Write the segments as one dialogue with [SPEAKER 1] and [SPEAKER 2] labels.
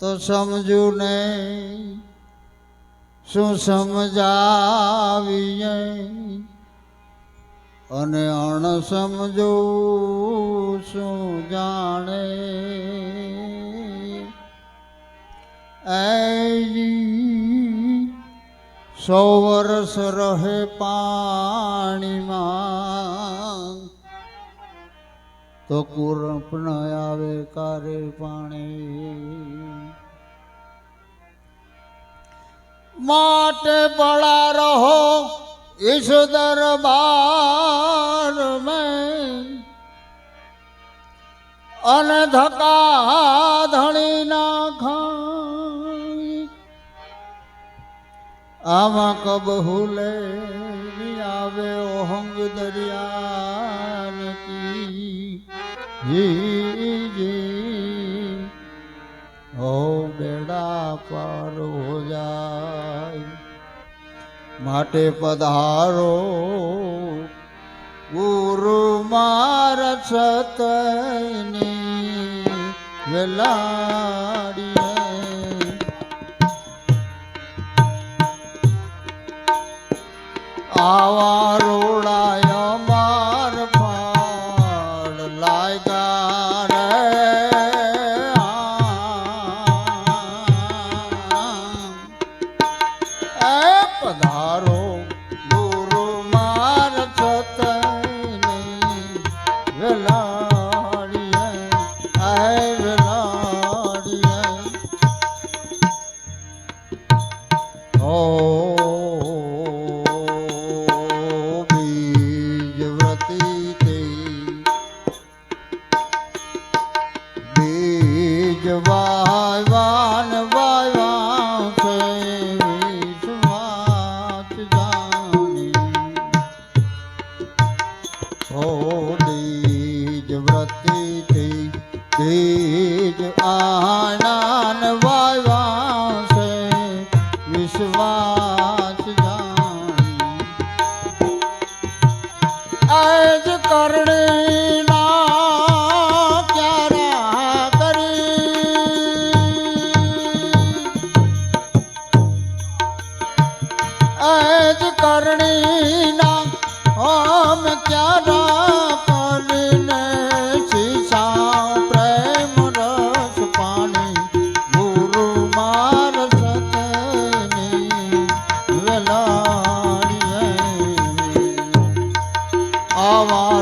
[SPEAKER 1] તો સમજુ ને શું સમજાવીએ અને અણસમજો શું જાણે એજી 100 વર્ષ રહે પાણીમાં તો કુરપ ન આવે કારે પાણી માટે પડા રહો इस दरबार में अन धका धड़ी ना खाई आमा कब हुले आवे ओहंग दरियान की जी हो बेड़ा पार हो जाए માટે પધારો ગુરુ મારા સતની વેલાડીએ આવા રોડાય માર ફાળ લાગ્યા રે પધારો ગુરુ માર સતની વેલાડીએ આય વેલાડીએ ઓ બીજ વ્રતી તે બીજ વાયવાન વાયવા છે तेज आनन वायवा से विश्वास जानी आज करणी ना क्यारा करी आज करणी ना हम क्यारा करने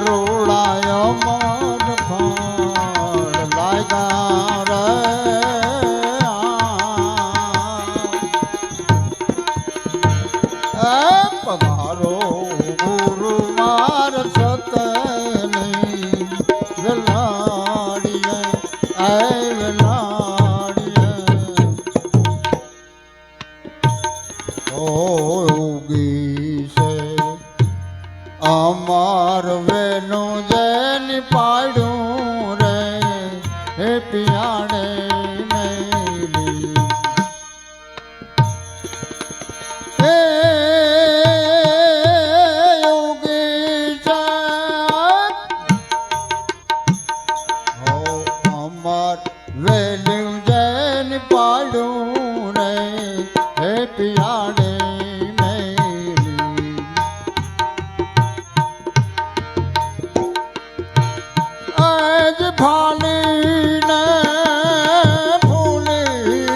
[SPEAKER 1] રોડાય મન ફાળ લાગ્યા રે પધારો ગુરુ માર સતની વેલાડીએ આય વેલાડીએ ઓગી છે અમાર વે